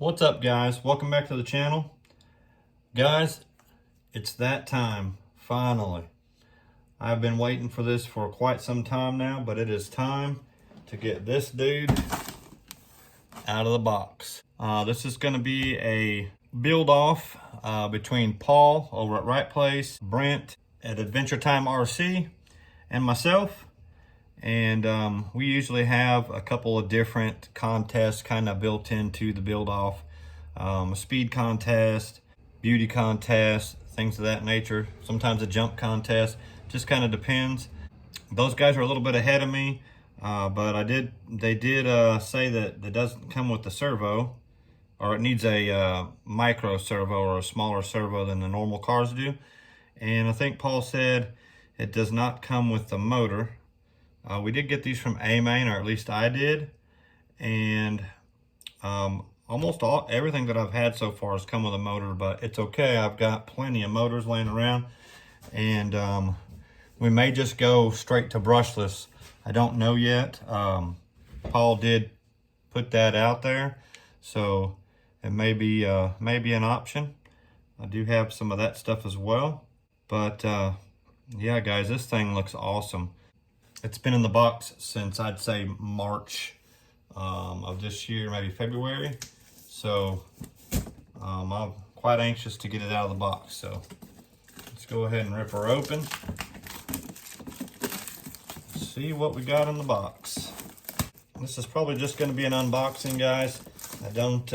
What's up, guys? Welcome back to the channel. Guys, it's that time, finally. I've been waiting for this for quite some time now, but it is time to get this dude out of the box. This is going to be a build off between Paul over at Right Place, Brent at Adventure Time RC, and myself. And we usually have a couple of different contests kind of built into the build off. A speed contest, beauty contest, things of that nature. Sometimes a jump contest, just kind of depends. Those guys are a little bit ahead of me, but they did say that it doesn't come with the servo, or it needs a micro servo or a smaller servo than the normal cars do. And I think Paul said it does not come with the motor. We did get these from A-Main, or at least I did, and almost everything that I've had so far has come with a motor, but it's okay. I've got plenty of motors laying around, and we may just go straight to brushless. I don't know yet. Paul did put that out there, so it may be an option. I do have some of that stuff as well, but yeah, guys, this thing looks awesome. It's been in the box since I'd say March of this year, maybe February. So I'm quite anxious to get it out of the box. So let's go ahead and rip her open. See what we got in the box. This is probably just going to be an unboxing, guys. I don't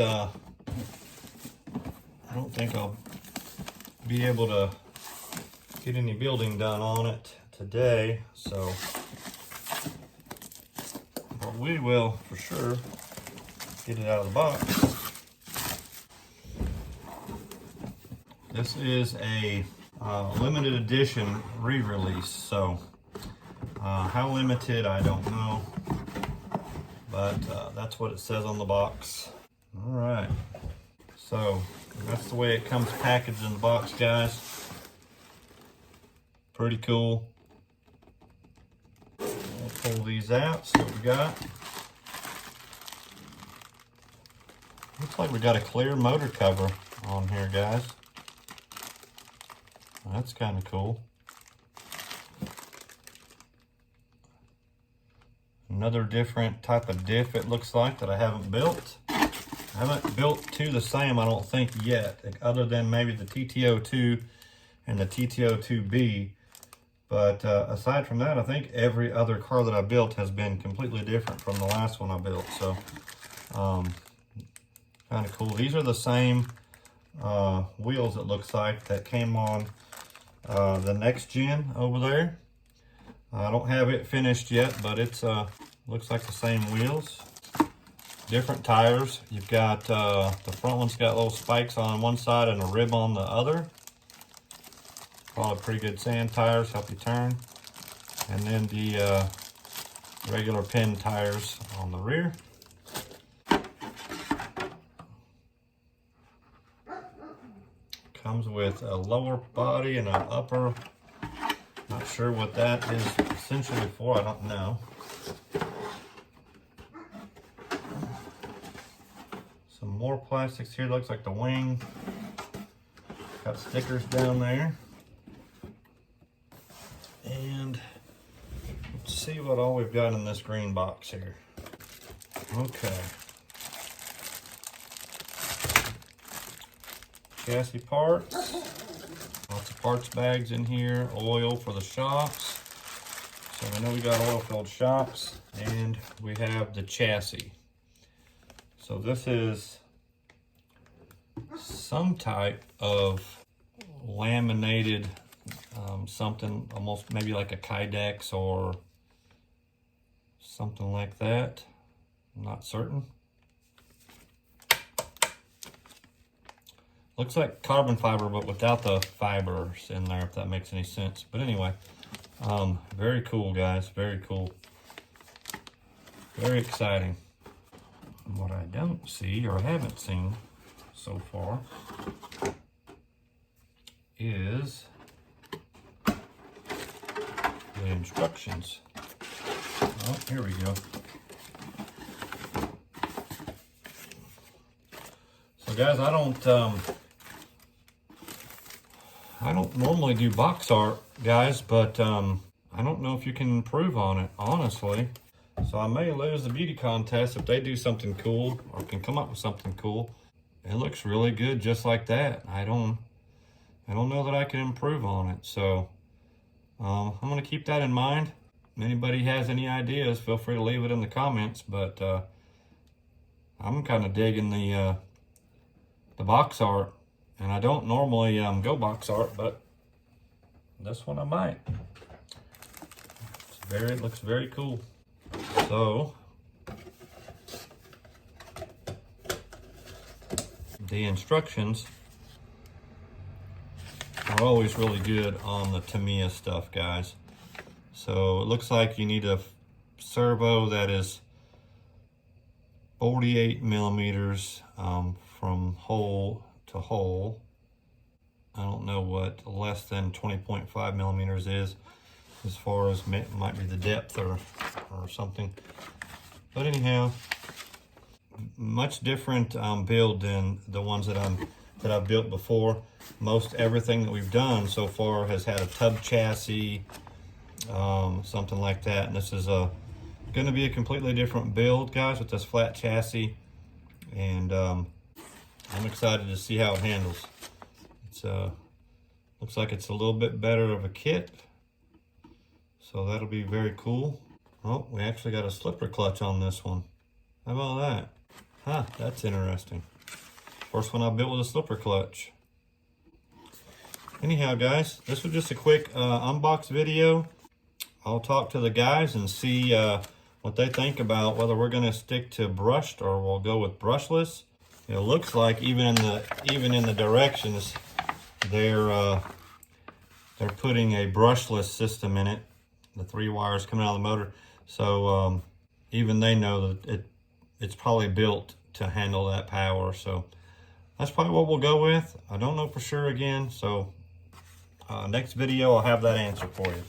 think I'll be able to get any building done on it today, so but we will for sure get it out of the box. This is a limited edition re-release, so how limited I don't know, but that's what it says on the box. All right, so that's the way it comes packaged in the box, guys. Pretty cool. We'll pull these out, see what we got. Looks like we got a clear motor cover on here, guys. That's kind of cool. Another different type of diff, it looks like, that I haven't built. I haven't built two the same, I don't think, yet, other than maybe the TT.2 and the TT.2B. But aside from that, I think every other car that I built has been completely different from the last one I built. So, kind of cool. These are the same wheels, it looks like, that came on the next gen over there. I don't have it finished yet, but it's looks like the same wheels. Different tires. You've got the front one's got little spikes on one side and a rib on the other. Probably pretty good sand tires, help you turn. And then the regular pin tires on the rear. Comes with a lower body and an upper. Not sure what that is essentially for, I don't know. Some more plastics here, looks like the wing. Got stickers down there. And let's see what all we've got in this green box here. Okay. Chassis parts. Lots of parts bags in here. Oil for the shocks. So I know we got oil-filled shocks. And we have the chassis. So this is some type of laminated something, almost maybe like a Kydex or something like that. I'm not certain. Looks like carbon fiber, but without the fibers in there, if that makes any sense. But anyway, very cool, guys. Very cool. Very exciting. What I don't see, or haven't seen so far, is the instructions. Oh, here we go. guys, I don't normally do box art, guys, but I don't know if you can improve on it, honestly. So I may lose the beauty contest if they do something cool or can come up with something cool. It looks really good just like that. I don't know that I can improve on it. So I'm gonna keep that in mind. If anybody has any ideas, feel free to leave it in the comments. But I'm kind of digging the box art, and I don't normally go box art, but this one I might. It looks very cool. So the instructions are always really good on the Tamiya stuff, guys. So it looks like you need a servo that is 48 millimeters from hole to hole. I don't know what less than 20.5 millimeters is, as far as might be the depth or something. But anyhow, much different build than the ones that I've built before. Most everything that we've done so far has had a tub chassis, something like that. And this is going to be a completely different build, guys, with this flat chassis. And I'm excited to see how it handles. It's looks like it's a little bit better of a kit, so that'll be very cool. Oh, we actually got a slipper clutch on this one. How about that? Huh, that's interesting. First one I built with a slipper clutch. Anyhow, guys, this was just a quick unbox video. I'll talk to the guys and see what they think about whether we're gonna stick to brushed or we'll go with brushless. It looks like even in the directions, they're putting a brushless system in it. The 3 wires coming out of the motor. So even they know that it's probably built to handle that power. So that's probably what we'll go with. I don't know for sure again. So next video, I'll have that answer for you.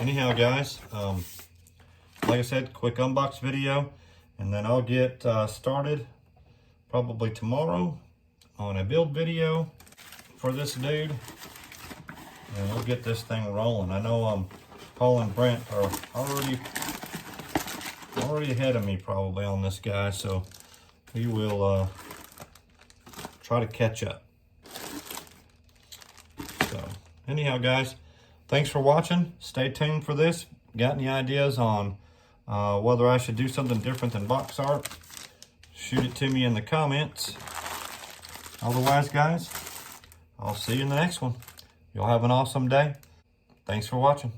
Anyhow, guys, like I said, quick unbox video, and then I'll get started probably tomorrow on a build video for this dude, and we'll get this thing rolling. I know Paul and Brent are already ahead of me probably on this guy, so we will try to catch up. So anyhow, guys, thanks for watching. Stay tuned for this. Got any ideas on whether I should do something different than box art? Shoot it to me in the comments. Otherwise, guys, I'll see you in the next one. You'll have an awesome day. Thanks for watching.